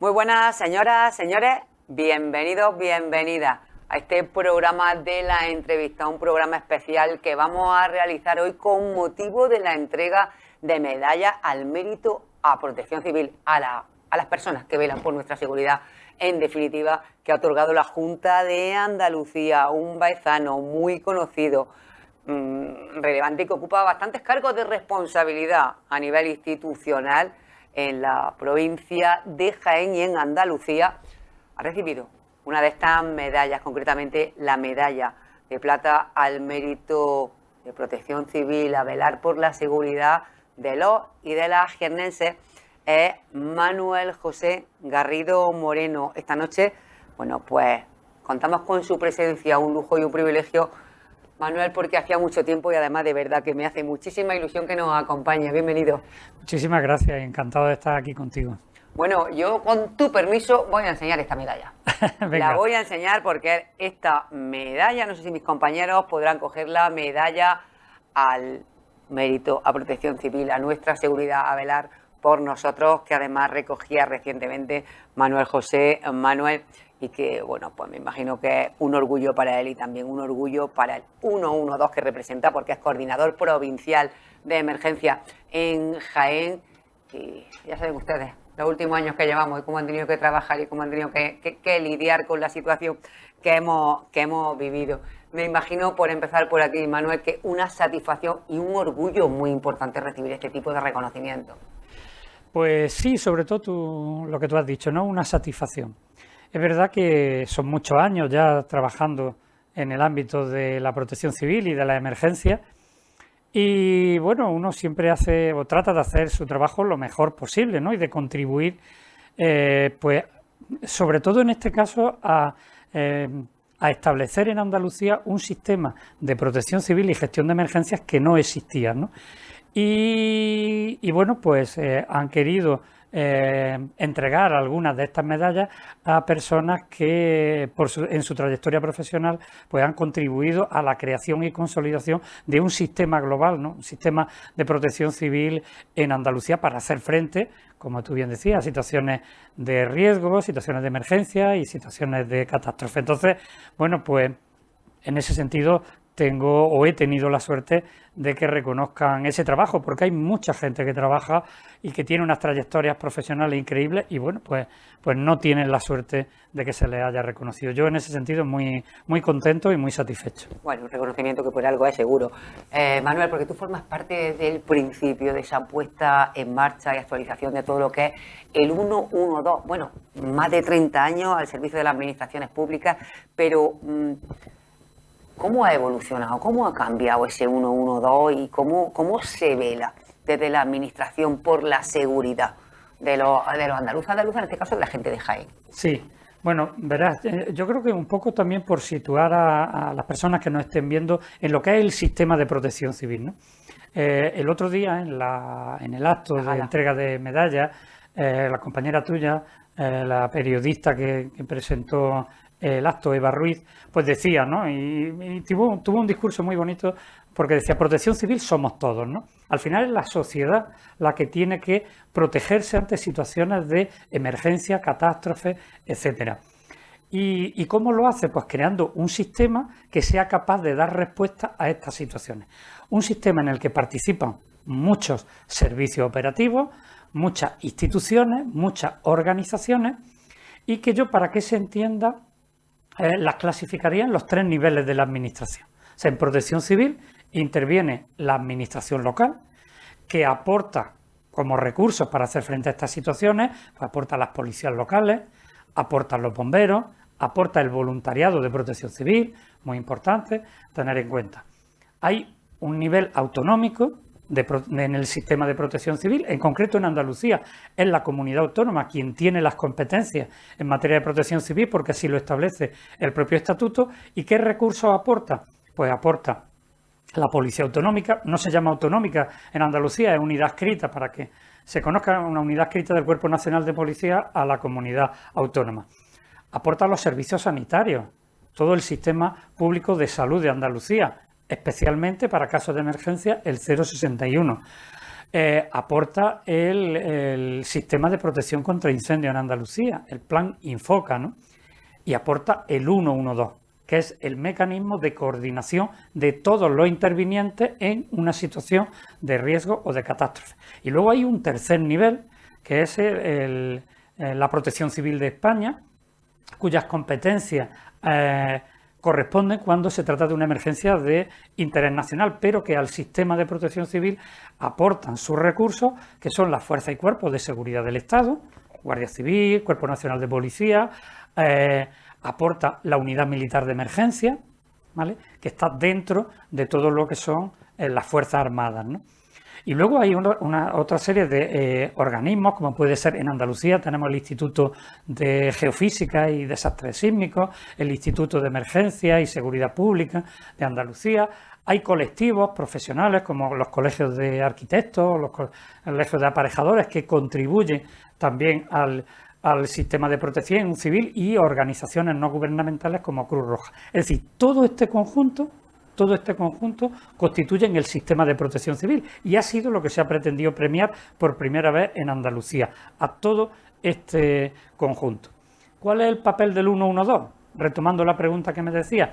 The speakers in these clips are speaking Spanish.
Muy buenas, señoras, señores, bienvenidos, bienvenidas a este programa de la entrevista, un programa especial que vamos a realizar hoy con motivo de la entrega de medallas al mérito a Protección Civil, a las personas que velan por nuestra seguridad, en definitiva, que ha otorgado la Junta de Andalucía, un baezano muy conocido, relevante y que ocupa bastantes cargos de responsabilidad a nivel institucional en la provincia de Jaén y en Andalucía, ha recibido una de estas medallas, concretamente la medalla de plata al mérito de Protección Civil, a velar por la seguridad de los y de las jiennenses. Es Manuel José Garrido Moreno. Esta noche, bueno, pues contamos con su presencia, un lujo y un privilegio, Manuel, porque hacía mucho tiempo y además de verdad que me hace muchísima ilusión que nos acompañe. Bienvenido. Muchísimas gracias, encantado de estar aquí contigo. Bueno, yo con tu permiso voy a enseñar esta medalla. La voy a enseñar porque esta medalla, no sé si mis compañeros podrán coger la medalla al mérito a Protección Civil, a nuestra seguridad, a velar por nosotros, que además recogía recientemente Manuel José Manuel, y que, bueno, pues me imagino que es un orgullo para él y también un orgullo para el 112 que representa, porque es coordinador provincial de emergencia en Jaén. Y ya saben ustedes, los últimos años que llevamos y cómo han tenido que trabajar y cómo han tenido que lidiar con la situación que hemos vivido. Me imagino, por empezar por aquí, Manuel, que una satisfacción y un orgullo muy importante recibir este tipo de reconocimiento. Pues sí, sobre todo lo que tú has dicho, ¿no? Una satisfacción. Es verdad que son muchos años ya trabajando en el ámbito de la protección civil y de la emergencia, y bueno, uno siempre hace o trata de hacer su trabajo lo mejor posible, ¿no? Y de contribuir, pues sobre todo en este caso a establecer en Andalucía un sistema de protección civil y gestión de emergencias que no existía, ¿no? Y bueno, pues han querido entregar algunas de estas medallas a personas que en su trayectoria profesional pues han contribuido a la creación y consolidación de un sistema global, ¿no? Un sistema de protección civil en Andalucía para hacer frente, como tú bien decías, a situaciones de riesgo, situaciones de emergencia y situaciones de catástrofe. Entonces, bueno, pues en ese sentido he tenido la suerte de que reconozcan ese trabajo, porque hay mucha gente que trabaja y que tiene unas trayectorias profesionales increíbles y bueno, pues no tienen la suerte de que se les haya reconocido. Yo en ese sentido muy contento y muy satisfecho. Bueno, un reconocimiento que por algo es seguro. Manuel, porque tú formas parte desde el principio de esa puesta en marcha y actualización de todo lo que es el 112. Bueno, más de 30 años al servicio de las administraciones públicas, pero ¿cómo ha evolucionado? ¿Cómo ha cambiado ese 112 y cómo se vela desde la administración por la seguridad de los andaluces, en este caso de la gente de Jaén? Sí, bueno, verás, yo creo que un poco también por situar a las personas que nos estén viendo en lo que es el sistema de protección civil, ¿no? El otro día en el acto de entrega de medallas, la compañera tuya, la periodista que presentó el acto, Eva Ruiz, pues decía, ¿no? Y tuvo un discurso muy bonito porque decía, protección civil somos todos, ¿no? Al final es la sociedad la que tiene que protegerse ante situaciones de emergencia, catástrofe, etcétera. ¿Y cómo lo hace? Pues creando un sistema que sea capaz de dar respuesta a estas situaciones. Un sistema en el que participan muchos servicios operativos, muchas instituciones, muchas organizaciones, y que yo, para que se entienda, las clasificaría en los 3 niveles de la administración. O sea, en protección civil interviene la administración local, que aporta como recursos para hacer frente a estas situaciones, pues aporta las policías locales, aportan los bomberos, aporta el voluntariado de protección civil, muy importante tener en cuenta. Hay un nivel autonómico en el sistema de protección civil, en concreto en Andalucía, es la comunidad autónoma quien tiene las competencias en materia de protección civil, porque así lo establece el propio estatuto. ¿Y qué recursos aporta? Pues aporta la policía autonómica, no se llama autonómica en Andalucía, es unidad adscrita, para que se conozca, una unidad adscrita del Cuerpo Nacional de Policía a la comunidad autónoma. Aporta los servicios sanitarios, todo el sistema público de salud de Andalucía, especialmente para casos de emergencia el 061. aporta el sistema de protección contra incendio en Andalucía, el plan Infoca, ¿no? Y aporta el 112, que es el mecanismo de coordinación de todos los intervinientes en una situación de riesgo o de catástrofe. Y luego hay un tercer nivel, que es la Protección Civil de España, cuyas competencias corresponden cuando se trata de una emergencia de interés nacional, pero que al sistema de protección civil aportan sus recursos, que son las fuerzas y cuerpos de seguridad del Estado, Guardia Civil, Cuerpo Nacional de Policía, aporta la Unidad Militar de Emergencia, ¿vale?, que está dentro de todo lo que son las Fuerzas Armadas, ¿no? Y luego hay otra serie de organismos, como puede ser en Andalucía, tenemos el Instituto de Geofísica y Desastres Sísmicos, el Instituto de Emergencia y Seguridad Pública de Andalucía. Hay colectivos profesionales como los colegios de arquitectos, los colegios de aparejadores, que contribuyen también al sistema de protección civil, y organizaciones no gubernamentales como Cruz Roja. Es decir, todo este conjunto constituyen el sistema de protección civil, y ha sido lo que se ha pretendido premiar por primera vez en Andalucía, a todo este conjunto. ¿Cuál es el papel del 112? Retomando la pregunta que me decía,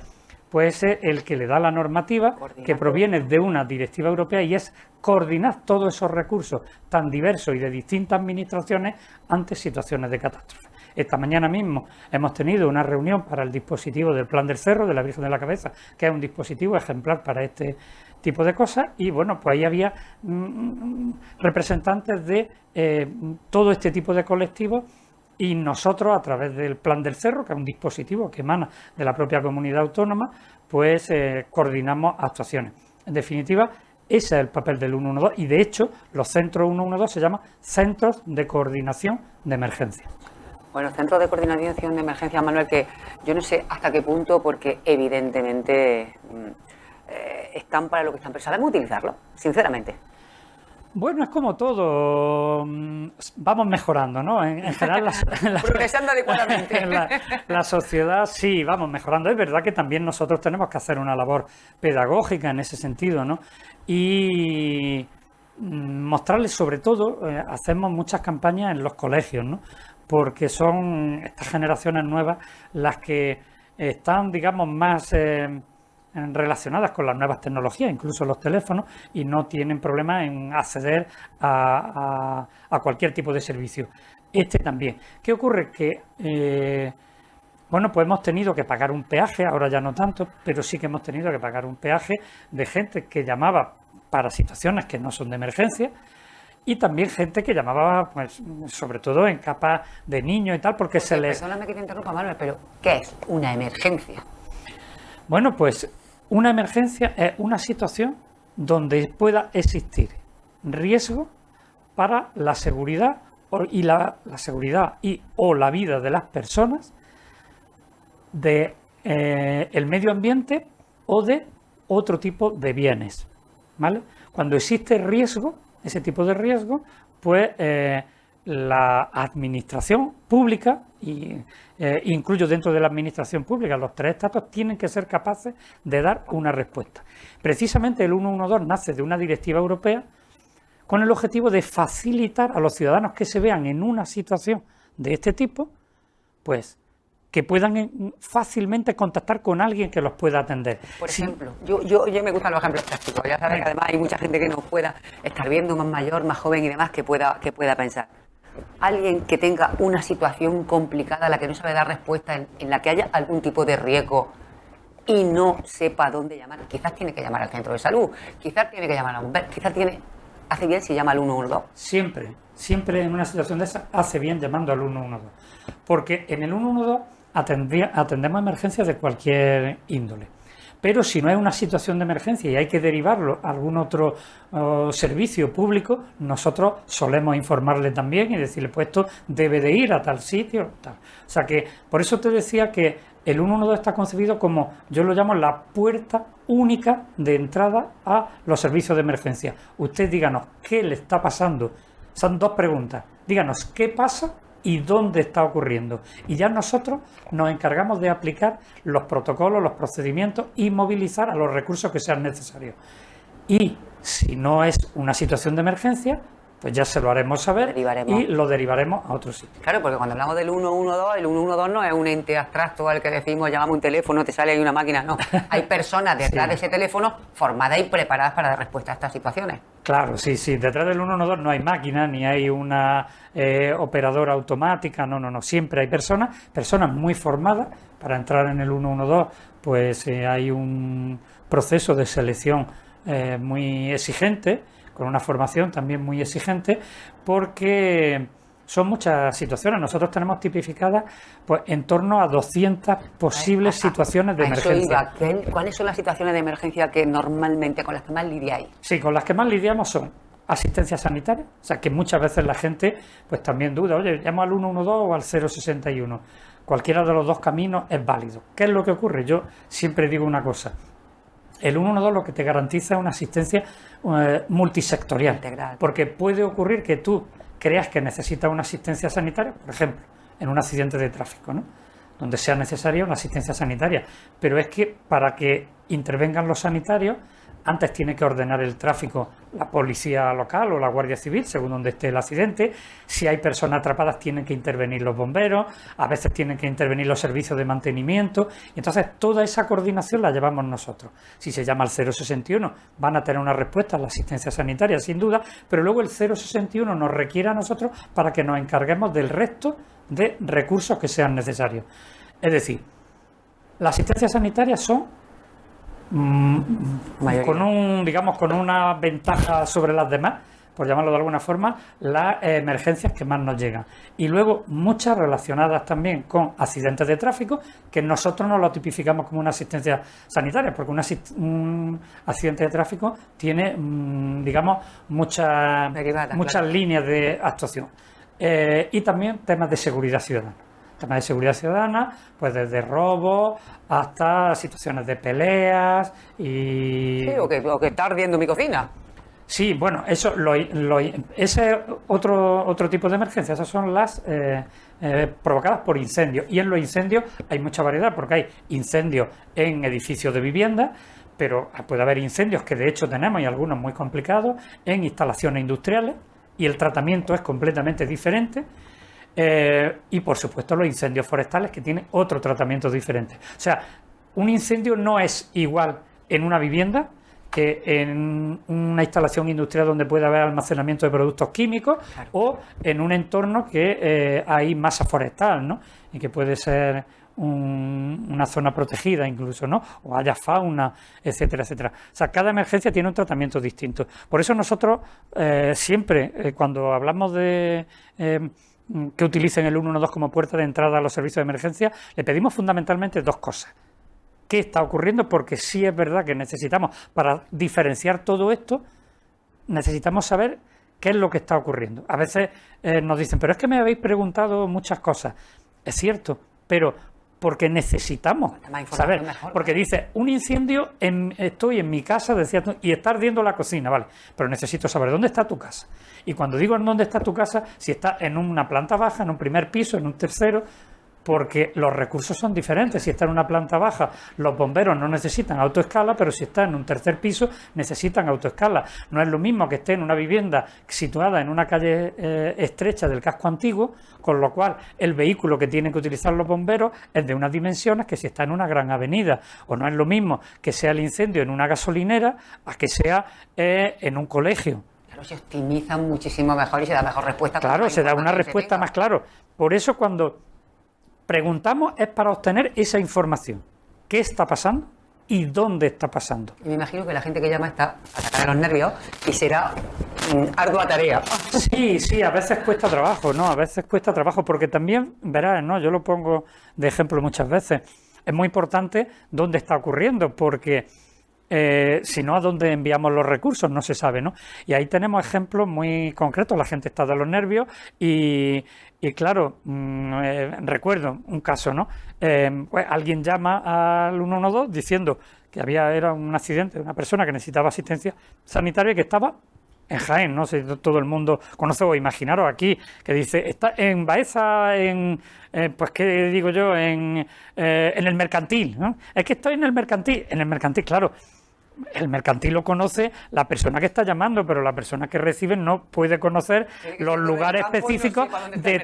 pues es el que le da la normativa, que proviene de una directiva europea, y es coordinar todos esos recursos tan diversos y de distintas administraciones ante situaciones de catástrofe. Esta mañana mismo hemos tenido una reunión para el dispositivo del Plan del Cerro, de la Virgen de la Cabeza, que es un dispositivo ejemplar para este tipo de cosas, y bueno, pues ahí había representantes de todo este tipo de colectivos, y nosotros, a través del Plan del Cerro, que es un dispositivo que emana de la propia comunidad autónoma, pues coordinamos actuaciones. En definitiva, ese es el papel del 112, y de hecho los centros 112 se llaman Centros de Coordinación de Emergencia. Bueno, centros de coordinación de emergencia, Manuel, que yo no sé hasta qué punto, porque evidentemente están para lo que están, pero ¿sabemos utilizarlo? Sinceramente. Bueno, es como todo, vamos mejorando, ¿no? En general, progresando adecuadamente. La sociedad sí, vamos mejorando. Es verdad que también nosotros tenemos que hacer una labor pedagógica en ese sentido, ¿no? Y mostrarles, sobre todo, hacemos muchas campañas en los colegios, ¿no? Porque son estas generaciones nuevas las que están, digamos, más relacionadas con las nuevas tecnologías, incluso los teléfonos, y no tienen problema en acceder a cualquier tipo de servicio. Este también. ¿Qué ocurre? Que, bueno, pues hemos tenido que pagar un peaje, ahora ya no tanto, pero sí que hemos tenido que pagar un peaje de gente que llamaba para situaciones que no son de emergencia, y también gente que llamaba, pues, sobre todo en capas de niños y tal, porque se les... Perdóname que te interrumpa, Manuel, pero ¿qué es una emergencia? Bueno, pues una emergencia es una situación donde pueda existir riesgo para la seguridad y la seguridad o la vida de las personas, de el medio ambiente o de otro tipo de bienes, ¿vale? Cuando existe riesgo, ese tipo de riesgo, pues la administración pública, y incluyo dentro de la administración pública los tres estados, tienen que ser capaces de dar una respuesta. Precisamente el 112 nace de una directiva europea con el objetivo de facilitar a los ciudadanos que se vean en una situación de este tipo, pues que puedan fácilmente contactar con alguien que los pueda atender. Por ejemplo, yo me gustan los ejemplos prácticos. Ya sabes que además hay mucha gente que nos pueda estar viendo, más mayor, más joven y demás, que pueda pensar. Alguien que tenga una situación complicada a la que no sabe dar respuesta, en la que haya algún tipo de riesgo y no sepa dónde llamar, quizás tiene que llamar al centro de salud, quizás tiene que llamar a bomberos, quizás hace bien si llama al 112. Siempre en una situación de esa hace bien llamando al 112, porque en el 112 atendemos emergencias de cualquier índole. Pero si no es una situación de emergencia y hay que derivarlo a algún otro servicio público, nosotros solemos informarle también y decirle, pues esto debe de ir a tal sitio, tal. O sea que, por eso te decía que el 112 está concebido como, yo lo llamo la puerta única de entrada a los servicios de emergencia. Usted díganos qué le está pasando. Son dos preguntas. Díganos qué pasa y dónde está ocurriendo. Y ya nosotros nos encargamos de aplicar los protocolos, los procedimientos y movilizar a los recursos que sean necesarios. y si no es una situación de emergencia, pues ya se lo haremos saber y lo derivaremos a otro sitio. Claro, porque cuando hablamos del 112, el 112 no es un ente abstracto al que decimos, llamamos un teléfono, te sale ahí una máquina, no. Hay personas detrás de ese teléfono formadas y preparadas para dar respuesta a estas situaciones. Claro, sí, detrás del 112 no hay máquina, ni hay una operadora automática, no, siempre hay personas muy formadas. Para entrar en el 112, pues hay un proceso de selección muy exigente, con una formación también muy exigente, porque son muchas situaciones. Nosotros tenemos tipificadas pues en torno a 200 posibles situaciones de emergencia. ¿Cuáles son las situaciones de emergencia que normalmente con las que más lidiáis? Sí, con las que más lidiamos son asistencia sanitaria, o sea que muchas veces la gente pues también duda, oye, llamo al 112 o al 061. Cualquiera de los dos caminos es válido. ¿Qué es lo que ocurre? Yo siempre digo una cosa. El 112 lo que te garantiza es una asistencia multisectorial, integral. Porque puede ocurrir que tú creas que necesitas una asistencia sanitaria, por ejemplo, en un accidente de tráfico, ¿no? Donde sea necesaria una asistencia sanitaria, pero es que para que intervengan los sanitarios, antes tiene que ordenar el tráfico la policía local o la Guardia Civil, según donde esté el accidente. Si hay personas atrapadas, tienen que intervenir los bomberos, a veces tienen que intervenir los servicios de mantenimiento. Y entonces, toda esa coordinación la llevamos nosotros. Si se llama al 061, van a tener una respuesta a la asistencia sanitaria, sin duda, pero luego el 061 nos requiere a nosotros para que nos encarguemos del resto de recursos que sean necesarios. Es decir, la asistencia sanitaria son con una ventaja sobre las demás, por llamarlo de alguna forma, las emergencias que más nos llegan. Y luego muchas relacionadas también con accidentes de tráfico, que nosotros no lo tipificamos como una asistencia sanitaria, porque un accidente de tráfico tiene, muchas líneas de actuación. Y también temas de seguridad ciudadana. Temas de seguridad ciudadana, pues desde robos hasta situaciones de peleas y... Sí, o que está ardiendo mi cocina. Sí, bueno, eso ese es otro tipo de emergencia. Esas son las provocadas por incendios. Y en los incendios hay mucha variedad, porque hay incendios en edificios de vivienda, pero puede haber incendios, que de hecho tenemos, y algunos muy complicados, en instalaciones industriales, y el tratamiento es completamente diferente. Y por supuesto los incendios forestales, que tienen otro tratamiento diferente. O sea, un incendio no es igual en una vivienda que en una instalación industrial donde puede haber almacenamiento de productos químicos, claro, o en un entorno que hay masa forestal, ¿no? Y que puede ser una zona protegida incluso, ¿no? O haya fauna, etcétera, etcétera. O sea, cada emergencia tiene un tratamiento distinto. Por eso nosotros siempre, cuando hablamos de... que utilicen el 112 como puerta de entrada a los servicios de emergencia, le pedimos fundamentalmente dos cosas. ¿Qué está ocurriendo? Porque sí es verdad que necesitamos, para diferenciar todo esto, necesitamos saber qué es lo que está ocurriendo. A veces nos dicen, pero es que me habéis preguntado muchas cosas. Es cierto, pero porque necesitamos saber. Mejor. Porque dice, un incendio, estoy en mi casa, decía tú, y está ardiendo la cocina, vale, pero necesito saber dónde está tu casa. Y cuando digo en dónde está tu casa, si está en una planta baja, en un primer piso, en un tercero, porque los recursos son diferentes. Si está en una planta baja, los bomberos no necesitan autoescala, pero si está en un tercer piso, necesitan autoescala. No es lo mismo que esté en una vivienda situada en una calle estrecha del casco antiguo, con lo cual el vehículo que tienen que utilizar los bomberos es de unas dimensiones que si está en una gran avenida. O no es lo mismo que sea el incendio en una gasolinera a que sea en un colegio. Claro, se optimizan muchísimo mejor y se da mejor respuesta. Claro, se da una respuesta más claro. Por eso cuando preguntamos es para obtener esa información. ¿Qué está pasando y dónde está pasando? Y me imagino que la gente que llama está atacada de los nervios y será ardua tarea. Sí, a veces cuesta trabajo, ¿no? A veces cuesta trabajo porque también, verás, ¿no? Yo lo pongo de ejemplo muchas veces. Es muy importante dónde está ocurriendo porque si no, ¿a dónde enviamos los recursos? No se sabe, ¿no? Y ahí tenemos ejemplos muy concretos. La gente está de los nervios y claro, recuerdo un caso, ¿no? Pues alguien llama al 112 diciendo que era un accidente, una persona que necesitaba asistencia sanitaria y que estaba en Jaén, no sé, todo el mundo conoce o imaginaros aquí, que dice, está en Baeza, pues qué digo yo, en el Mercantil, ¿no? Es que estoy en el Mercantil, claro. el mercantil lo conoce la persona que está llamando, pero la persona que recibe no puede conocer los lugares específicos de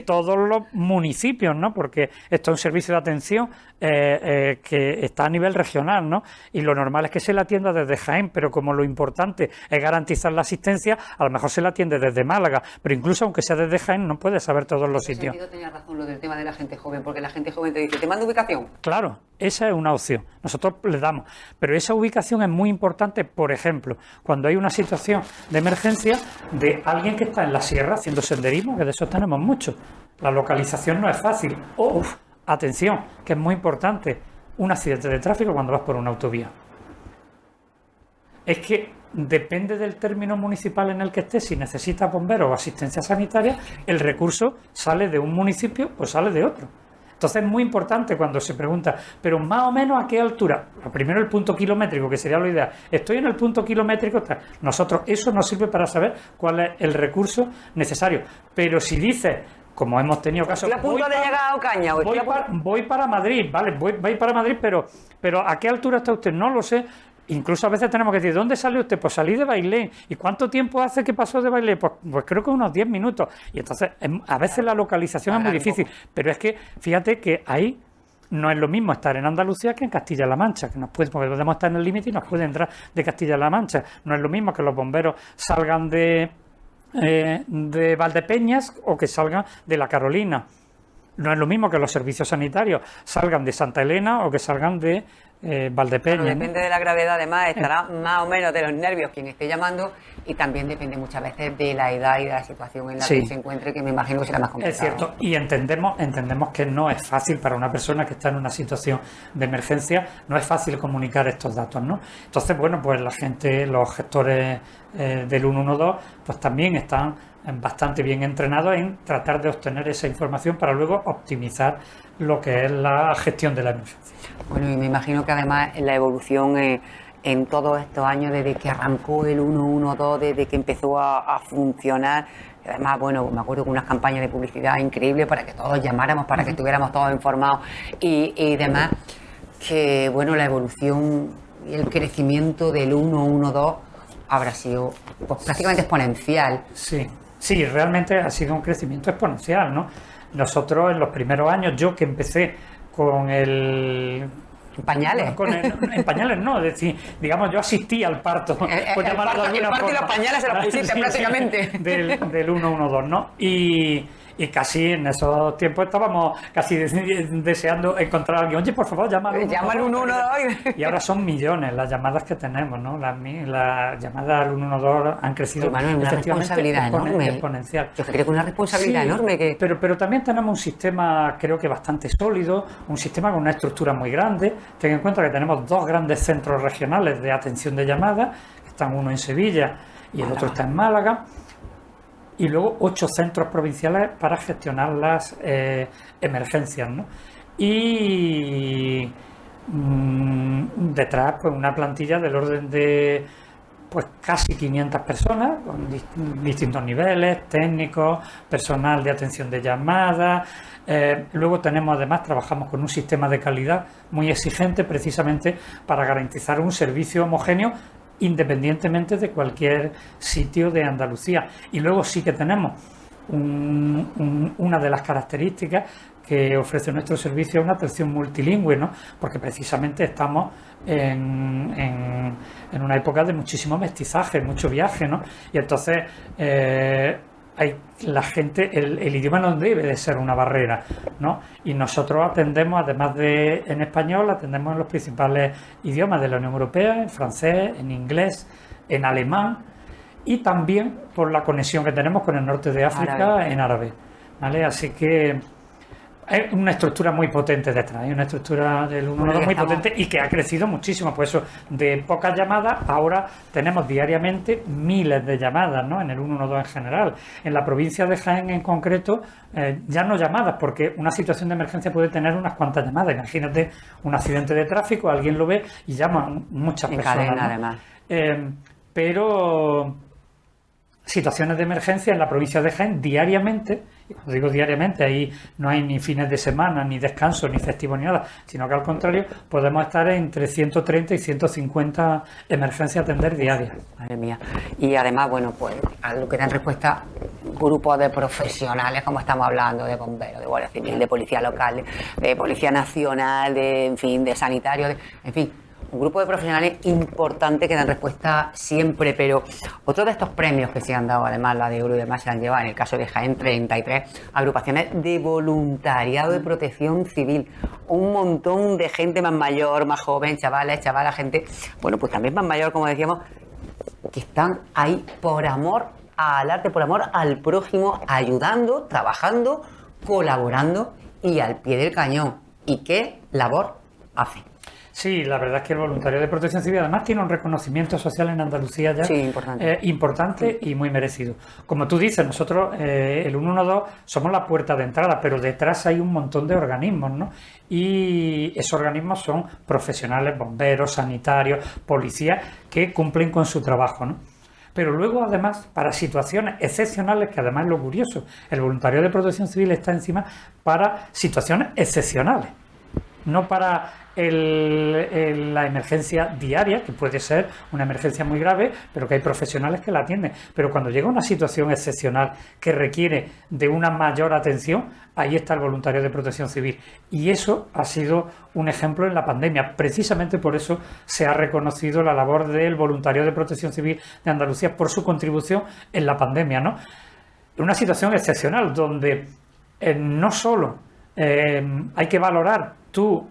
todos los municipios, ¿no? Porque esto es un servicio de atención que está a nivel regional, ¿no? Y lo normal es que se le atienda desde Jaén, pero como lo importante es garantizar la asistencia, a lo mejor se le atiende desde Málaga, pero incluso aunque sea desde Jaén no puede saber todos los sitios. Tenía razón lo del tema de la gente joven, porque la gente joven te dice, ¿te mando ubicación? Claro, esa es una opción. Nosotros le damos, pero esa ubicación es muy importante, por ejemplo, cuando hay una situación de emergencia de alguien que está en la sierra haciendo senderismo, que de eso tenemos mucho. La localización no es fácil. Atención, que es muy importante, un accidente de tráfico cuando vas por una autovía. Es que depende del término municipal en el que estés, si necesitas bomberos o asistencia sanitaria, el recurso sale de un municipio o sale de otro. Entonces es muy importante cuando se pregunta, pero más o menos a qué altura. Lo primero el punto kilométrico, que sería lo ideal. Estoy en el punto kilométrico. Nosotros, eso nos sirve para saber cuál es el recurso necesario. Pero si dices, como hemos tenido casos, ¿Estoy a punto de llegar a Ocaña? Voy para Madrid, vale, voy para Madrid, pero ¿a qué altura está usted? No lo sé. Incluso a veces tenemos que decir, ¿dónde sale usted? Pues salí de Bailén. ¿Y cuánto tiempo hace que pasó de Bailén? Pues creo que unos 10 minutos. Y entonces, a veces la localización es muy difícil. Pero es que, fíjate que ahí no es lo mismo estar en Andalucía que en Castilla-La Mancha, que porque podemos estar en el límite y nos puede entrar de Castilla-La Mancha. No es lo mismo que los bomberos salgan de Valdepeñas o que salgan de La Carolina. No es lo mismo que los servicios sanitarios salgan de Santa Elena o que salgan de Valdepeñas. Claro, depende de la gravedad, además, estará más o menos de los nervios quien esté llamando, y también depende muchas veces de la edad y de la situación en la que se encuentre, que me imagino que será más complicado. Es cierto, y entendemos que no es fácil para una persona que está en una situación de emergencia, no es fácil comunicar estos datos, ¿no? Entonces, bueno, pues la gente, los gestores del 112, pues también están bastante bien entrenados en tratar de obtener esa información para luego optimizar lo que es la gestión de la emergencia. Bueno, y me imagino que además la evolución en todos estos años, desde que arrancó el 112, desde que empezó a funcionar, además, bueno, me acuerdo con unas campañas de publicidad increíbles para que todos llamáramos, para que estuviéramos todos informados y demás, que bueno, la evolución y el crecimiento del 112 habrá sido pues prácticamente exponencial. Sí, realmente ha sido un crecimiento exponencial, ¿no? Nosotros en los primeros años, yo que empecé con el... ¿Pañales? En pañales no, es decir, digamos, yo asistí al parto. El parto y los pañales se los pusiste prácticamente. Del 112, ¿no? Y casi en esos tiempos estábamos casi deseando encontrar a alguien. Oye, por favor, llama al 112. Y ahora son millones las llamadas que tenemos, ¿no? Las llamadas al 112 han crecido. Hermano, una responsabilidad enorme. Exponencial. Yo creo que una responsabilidad enorme. Pero también tenemos un sistema, creo que bastante sólido, un sistema con una estructura muy grande. Ten en cuenta que tenemos 2 grandes centros regionales de atención de llamadas, que están uno en Sevilla y el otro está en Málaga. Y luego 8 centros provinciales para gestionar las emergencias, ¿no? Y detrás, pues una plantilla del orden de pues casi 500 personas, con distintos niveles, técnicos, personal de atención de llamadas. Luego tenemos, además, trabajamos con un sistema de calidad muy exigente, precisamente para garantizar un servicio homogéneo independientemente de cualquier sitio de Andalucía. Y luego sí que tenemos una de las características que ofrece nuestro servicio, es una atención multilingüe, ¿no? Porque precisamente estamos en una época de muchísimo mestizaje, mucho viaje, ¿no? Y entonces la gente, el idioma no debe de ser una barrera, ¿no? Y nosotros atendemos, además de en español, atendemos en los principales idiomas de la Unión Europea, en francés, en inglés, en alemán, y también por la conexión que tenemos con el norte de África en árabe, ¿vale? Así que hay una estructura muy potente detrás, hay una estructura del 112 muy potente y que ha crecido muchísimo. Por eso, de pocas llamadas, ahora tenemos diariamente miles de llamadas, ¿no? En el 112 en general. En la provincia de Jaén en concreto, ya no llamadas, porque una situación de emergencia puede tener unas cuantas llamadas. Imagínate un accidente de tráfico, alguien lo ve y llama muchas personas. En cadena, ¿no? además. Pero situaciones de emergencia en la provincia de Jaén diariamente, Y cuando digo diariamente, ahí no hay ni fines de semana, ni descanso, ni festivo, ni nada, sino que al contrario, podemos estar entre 130 y 150 emergencias a atender diarias. Madre mía. Y además, bueno, pues a lo que dan respuesta grupos de profesionales, como estamos hablando, de bomberos, de guardia civil, de policía local, de policía nacional, de, en fin, de sanitarios, en fin, un grupo de profesionales importante que dan respuesta siempre, pero otro de estos premios que se han dado, además la de Euro y demás, se han llevado, en el caso de Jaén, 33 agrupaciones de voluntariado de protección civil. Un montón de gente más mayor, más joven, chavales, chavalas, gente, bueno, pues también más mayor, como decíamos, que están ahí por amor al arte, por amor al prójimo, ayudando, trabajando, colaborando y al pie del cañón. ¿Y qué labor hacen? Sí, la verdad es que el voluntariado de protección civil además tiene un reconocimiento social en Andalucía ya importante y muy merecido. Como tú dices, nosotros el 112 somos la puerta de entrada, pero detrás hay un montón de organismos, ¿no? Y esos organismos son profesionales, bomberos, sanitarios, policías, que cumplen con su trabajo, ¿no? Pero luego, además, para situaciones excepcionales, que además es lo curioso, el voluntariado de protección civil está encima para situaciones excepcionales, no para la emergencia diaria, que puede ser una emergencia muy grave, pero que hay profesionales que la atienden. Pero cuando llega una situación excepcional que requiere de una mayor atención, ahí está el voluntario de protección civil. Y eso ha sido un ejemplo en la pandemia. Precisamente por eso se ha reconocido la labor del voluntario de protección civil de Andalucía por su contribución en la pandemia, ¿no? Una situación excepcional donde no solo hay que valorar tu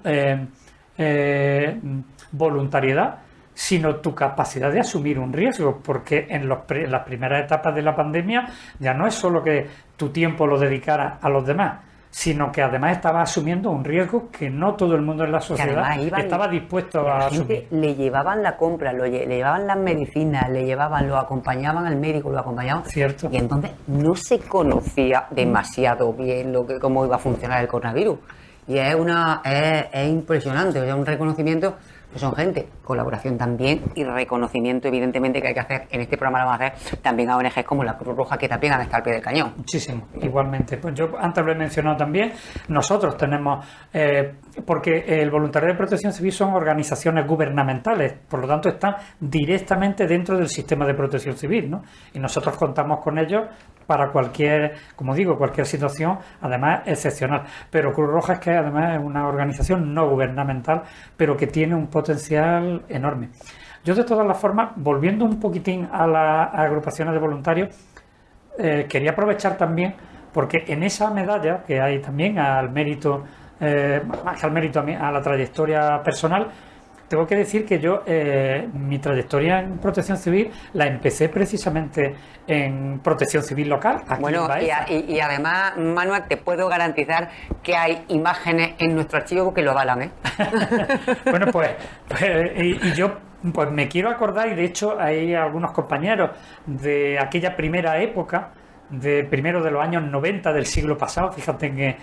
voluntariedad, sino tu capacidad de asumir un riesgo, porque en las primeras etapas de la pandemia ya no es solo que tu tiempo lo dedicaras a los demás, sino que además estaba asumiendo un riesgo que no todo el mundo en la sociedad estaba dispuesto a asumir. Le llevaban la compra, le llevaban las medicinas, lo acompañaban al médico, lo acompañaban. Cierto. Y entonces no se conocía demasiado bien cómo iba a funcionar el coronavirus. Y es impresionante, es un reconocimiento, que son gente, colaboración también y reconocimiento evidentemente que hay que hacer, en este programa lo vamos a hacer también a ONGs como la Cruz Roja, que también han estado al pie del cañón. Muchísimo, igualmente. Pues yo antes lo he mencionado también, nosotros tenemos, porque el voluntariado de protección civil son organizaciones gubernamentales, por lo tanto están directamente dentro del sistema de protección civil, ¿no? Y nosotros contamos con ellos para cualquier situación, además excepcional. Pero Cruz Roja es que además es una organización no gubernamental, pero que tiene un potencial enorme. Yo, de todas las formas, volviendo un poquitín a las agrupaciones de voluntarios, quería aprovechar también, porque en esa medalla que hay también al mérito, más que al mérito, a la trayectoria personal, tengo que decir que yo, mi trayectoria en protección civil la empecé precisamente en protección civil local. Aquí bueno, en Baeza. Y además, Manuel, te puedo garantizar que hay imágenes en nuestro archivo que lo avalan, ¿eh? Bueno, pues y yo pues me quiero acordar, y de hecho hay algunos compañeros de aquella primera época, primero de los años 90 del siglo pasado, fíjate que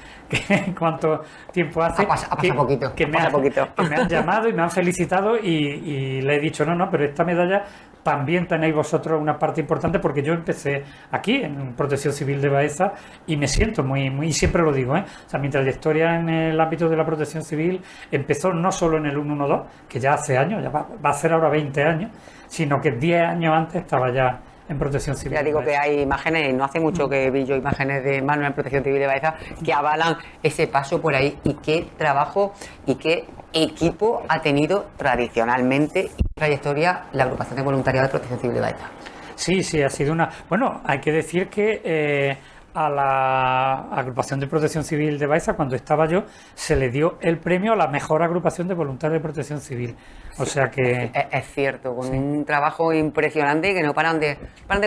cuánto tiempo hace, ha pasado poquito, que me han llamado y me han felicitado, y le he dicho no, pero esta medalla también tenéis vosotros una parte importante, porque yo empecé aquí en Protección Civil de Baeza y me siento muy, siempre lo digo, o sea, mi trayectoria en el ámbito de la protección civil empezó no solo en el 112, que ya hace años, ya va a hacer ahora 20 años, sino que 10 años antes estaba ya en protección civil. Ya digo que hay imágenes, no hace mucho que vi yo imágenes de Manuel en protección civil de Baeza que avalan ese paso por ahí, y qué trabajo y qué equipo ha tenido tradicionalmente y trayectoria la agrupación de voluntariado de protección civil de Baeza. Sí, ha sido una... Bueno, hay que decir que a la agrupación de protección civil de Baeza, cuando estaba yo, se le dio el premio a la mejor agrupación de voluntarios de protección civil. O sea que... Es cierto, con un trabajo impresionante, y que no paran de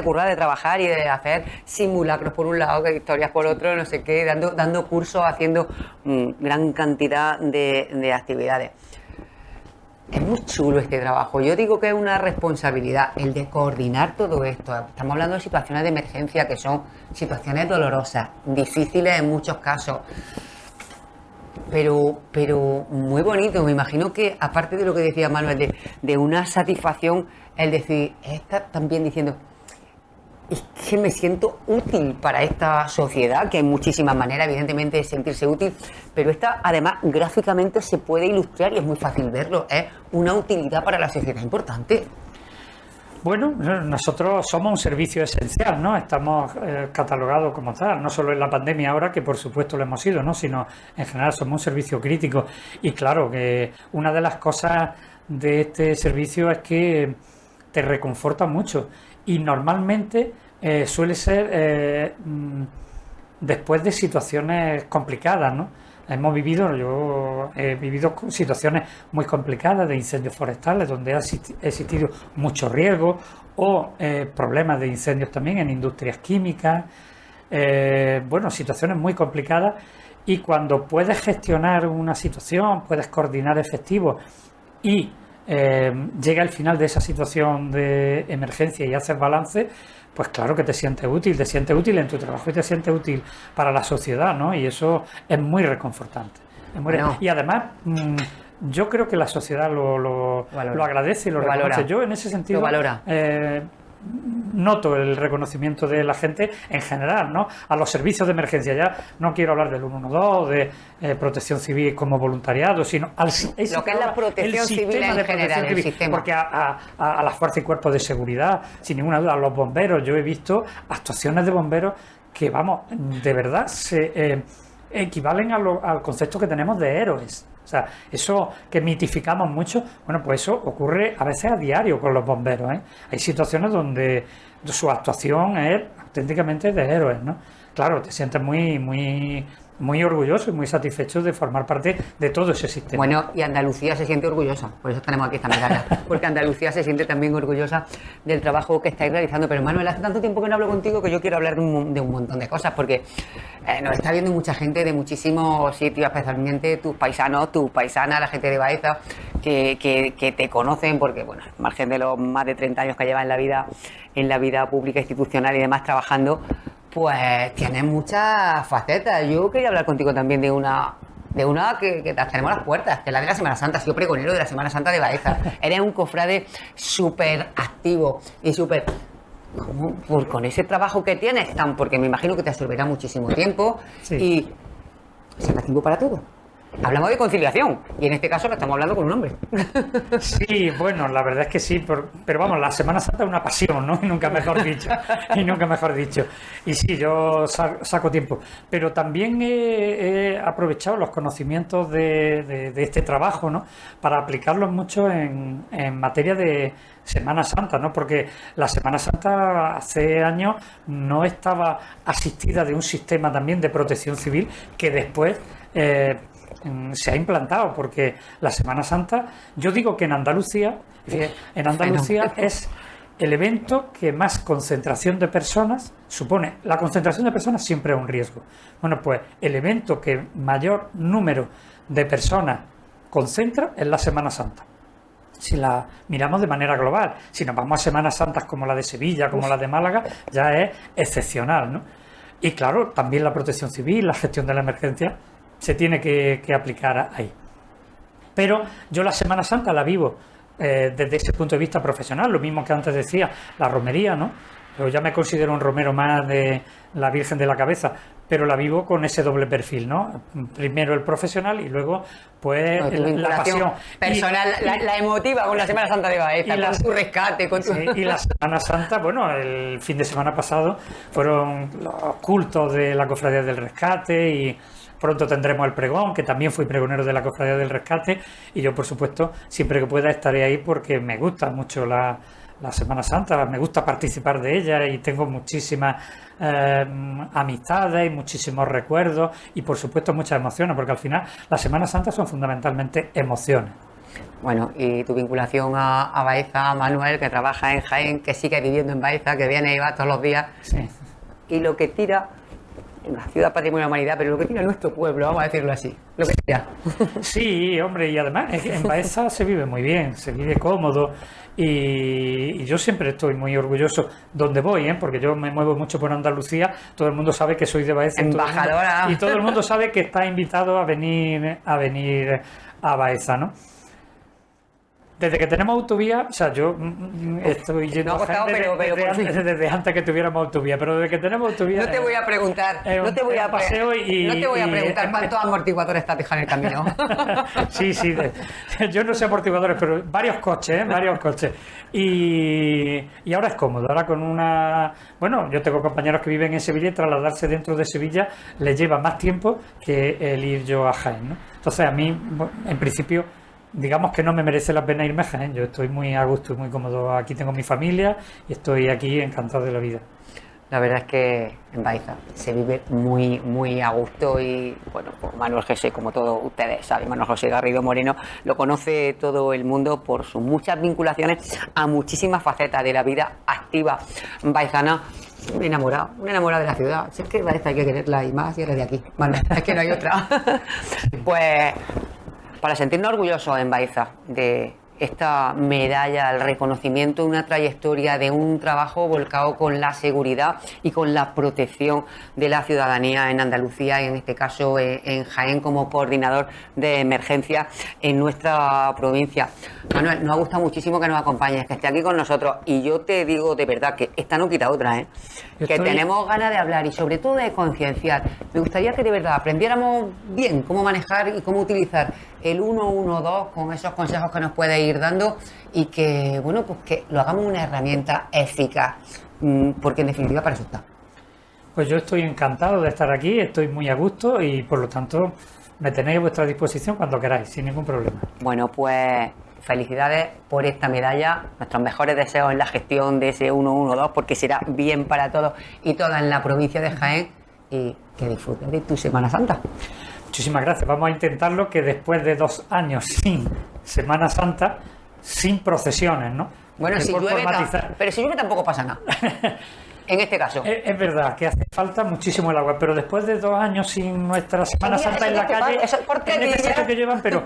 currar, de trabajar y de hacer simulacros por un lado, que historias por otro, no sé qué, dando cursos, haciendo gran cantidad de actividades. Es muy chulo este trabajo. Yo digo que es una responsabilidad el de coordinar todo esto. Estamos hablando de situaciones de emergencia que son situaciones dolorosas, difíciles en muchos casos, pero muy bonito. Me imagino que, aparte de lo que decía Manuel, de una satisfacción, el decir, está también diciendo, es que me siento útil para esta sociedad, que hay muchísimas maneras, evidentemente, de sentirse útil, pero esta, además, gráficamente se puede ilustrar y es muy fácil verlo. Es una utilidad para la sociedad importante. Bueno, nosotros somos un servicio esencial, ¿no? Estamos catalogados como tal, no solo en la pandemia ahora, que por supuesto lo hemos sido, ¿no? Sino en general somos un servicio crítico. Y claro, que una de las cosas de este servicio es que te reconforta mucho. Y normalmente suele ser después de situaciones complicadas, ¿no? Yo he vivido situaciones muy complicadas de incendios forestales donde ha existido mucho riesgo o problemas de incendios también en industrias químicas, situaciones muy complicadas, y cuando puedes gestionar una situación, puedes coordinar efectivos y llega el final de esa situación de emergencia y haces balance, pues claro que te sientes útil en tu trabajo y te sientes útil para la sociedad, ¿no? Y eso es muy reconfortante. Y además, yo creo que la sociedad lo agradece y lo reconoce. Valora. Yo en ese sentido Lo valora. Noto el reconocimiento de la gente en general, ¿no? A los servicios de emergencia. Ya no quiero hablar del 112, de protección civil como voluntariado, sino lo que es la protección civil en general, el sistema. Porque a las fuerzas y cuerpos de seguridad, sin ninguna duda, a los bomberos, yo he visto actuaciones de bomberos que, vamos, de verdad se equivalen al concepto que tenemos de héroes. O sea, eso que mitificamos mucho, bueno, pues eso ocurre a veces a diario con los bomberos, ¿eh? Hay situaciones donde su actuación es auténticamente de héroes, ¿no? Claro, te sientes muy orgulloso y muy satisfecho de formar parte de todo ese sistema. Bueno, y Andalucía se siente orgullosa, por eso tenemos aquí esta medalla, porque Andalucía se siente también orgullosa del trabajo que estáis realizando. Pero Manuel, hace tanto tiempo que no hablo contigo que yo quiero hablar de un montón de cosas, porque nos está viendo mucha gente de muchísimos sitios, especialmente tus paisanos, tus paisanas, la gente de Baeza, que te conocen, porque, bueno, al margen de los más de 30 años que llevas en la vida pública, institucional y demás trabajando, pues tienes muchas facetas. Yo quería hablar contigo también de una que tenemos las puertas, que es la de la Semana Santa. Has sido pregonero de la Semana Santa de Baeza. Eres un cofrade súper activo y súper... Pues con ese trabajo que tienes, porque me imagino que te absorberá muchísimo tiempo, sí. Y saca tiempo para todo. Hablamos de conciliación y en este caso lo estamos hablando con un hombre. Sí, bueno, la verdad es que sí, pero vamos, la Semana Santa es una pasión, ¿no? Y nunca mejor dicho. Y sí, yo saco tiempo, pero también he aprovechado los conocimientos de este trabajo, ¿no? Para aplicarlos mucho en materia de Semana Santa, ¿no? Porque la Semana Santa hace años no estaba asistida de un sistema también de protección civil que después se ha implantado, porque la Semana Santa, yo digo que en Andalucía es el evento que más concentración de personas supone. La concentración de personas siempre es un riesgo. Bueno, pues el evento que mayor número de personas concentra es la Semana Santa. Si la miramos de manera global, si nos vamos a Semanas Santas como la de Sevilla, como la de Málaga, ya es excepcional, ¿no? Y claro, también la protección civil, la gestión de la emergencia se tiene que aplicar ahí. Pero yo la Semana Santa la vivo desde ese punto de vista profesional, lo mismo que antes decía, la romería, ¿no? Yo ya me considero un romero más de la Virgen de la Cabeza, pero la vivo con ese doble perfil, ¿no? Primero el profesional y luego, pues, la pasión personal, la emotiva con la Semana Santa de Baeza, con su rescate, con tu... Sí, y la Semana Santa, bueno, el fin de semana pasado fueron los cultos de la Cofradía del Rescate y pronto tendremos el pregón, que también fui pregonero de la Cofradía del Rescate, y yo, por supuesto, siempre que pueda estaré ahí porque me gusta mucho la Semana Santa, me gusta participar de ella y tengo muchísimas amistades y muchísimos recuerdos y, por supuesto, muchas emociones, porque al final las Semanas Santas son fundamentalmente emociones. Bueno, y tu vinculación a Baeza, Manuel, que trabaja en Jaén, que sigue viviendo en Baeza, que viene y va todos los días, sí. Y lo que tira... una ciudad patrimonio de la humanidad, pero lo que tiene nuestro pueblo, vamos a decirlo así, lo que sea. Sí, hombre, y además en Baeza se vive muy bien, se vive cómodo y yo siempre estoy muy orgulloso donde voy, porque yo me muevo mucho por Andalucía, todo el mundo sabe que soy de Baeza embajadora y todo el mundo sabe que está invitado a venir a Baeza, ¿no? Desde que tenemos autovía, o sea, yo estoy yendo No ha costado, pero por fin. desde antes que tuviéramos autovía, pero desde que tenemos autovía... No te voy a preguntar, no te voy a preguntar cuántos amortiguadores te has dejado en el camino. Sí, yo no sé amortiguadores, pero varios coches, varios coches. Y ahora es cómodo, ahora con una... Bueno, yo tengo compañeros que viven en Sevilla y trasladarse dentro de Sevilla les lleva más tiempo que el ir yo a Jaén, ¿no? Entonces a mí, en principio, digamos que no me merece la pena irme a Jaén. Yo estoy muy a gusto y muy cómodo. Aquí tengo mi familia y estoy aquí encantado de la vida. La verdad es que en Baeza se vive muy, muy a gusto y, bueno, pues Manuel José, como todos ustedes saben, Manuel José Garrido Moreno lo conoce todo el mundo por sus muchas vinculaciones a muchísimas facetas de la vida activa baezana. Un enamorado de la ciudad. Si es que Baeza hay que quererla y más y eres de aquí. Bueno, es que no hay otra. Pues para sentirnos orgullosos en Baeza de esta medalla, el reconocimiento de una trayectoria, de un trabajo volcado con la seguridad y con la protección de la ciudadanía en Andalucía y en este caso en Jaén como coordinador de emergencia en nuestra provincia. Manuel, nos ha gustado muchísimo que nos acompañes, que esté aquí con nosotros y yo te digo de verdad que esta no quita otra, que tenemos ganas de hablar y sobre todo de concienciar. Me gustaría que de verdad aprendiéramos bien cómo manejar y cómo utilizar el 112 con esos consejos que nos puede ir dando y que, bueno, pues que lo hagamos una herramienta eficaz, porque en definitiva para eso está. Pues yo estoy encantado de estar aquí, estoy muy a gusto y por lo tanto me tenéis a vuestra disposición cuando queráis, sin ningún problema. Bueno, pues felicidades por esta medalla, nuestros mejores deseos en la gestión de ese 112 porque será bien para todos y todas en la provincia de Jaén y que disfrutes de tu Semana Santa. Muchísimas gracias. Vamos a intentarlo que después de 2 años sin Semana Santa, sin procesiones, ¿no? Bueno, si llueve, pero si llueve tampoco pasa nada. En este caso. Es verdad que hace falta muchísimo el agua, pero después de 2 años sin nuestra Semana Santa en la calle, es necesario que lluevan, pero...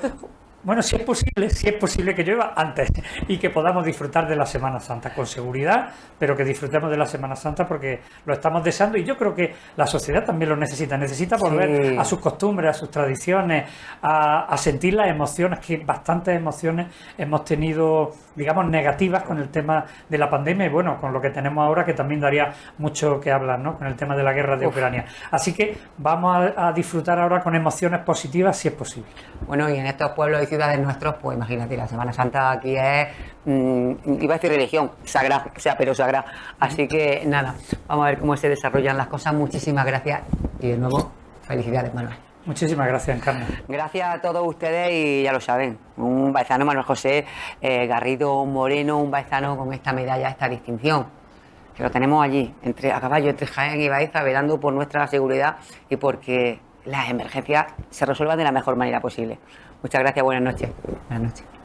Bueno, si es posible que llueva antes y que podamos disfrutar de la Semana Santa con seguridad, pero que disfrutemos de la Semana Santa porque lo estamos deseando y yo creo que la sociedad también lo necesita volver a sus costumbres, a sus tradiciones, a sentir las emociones, que bastantes emociones hemos tenido, digamos, negativas con el tema de la pandemia y bueno, con lo que tenemos ahora que también daría mucho que hablar, ¿no? Con el tema de la guerra de Ucrania. Así que vamos a disfrutar ahora con emociones positivas si es posible. Bueno, y en estos pueblos y ciudades nuestros, pues imagínate, la Semana Santa aquí es, iba a decir religión, sagrada, pero sagrada. Así que nada, vamos a ver cómo se desarrollan las cosas. Muchísimas gracias y de nuevo, felicidades, Manuel. Muchísimas gracias, Encarna. Gracias a todos ustedes y ya lo saben, un baezano, Manuel José Garrido Moreno, un baezano con esta medalla, esta distinción, que lo tenemos allí, a caballo entre Jaén y Baeza, velando por nuestra seguridad y porque las emergencias se resuelvan de la mejor manera posible. Muchas gracias, buenas noches. Buenas noches.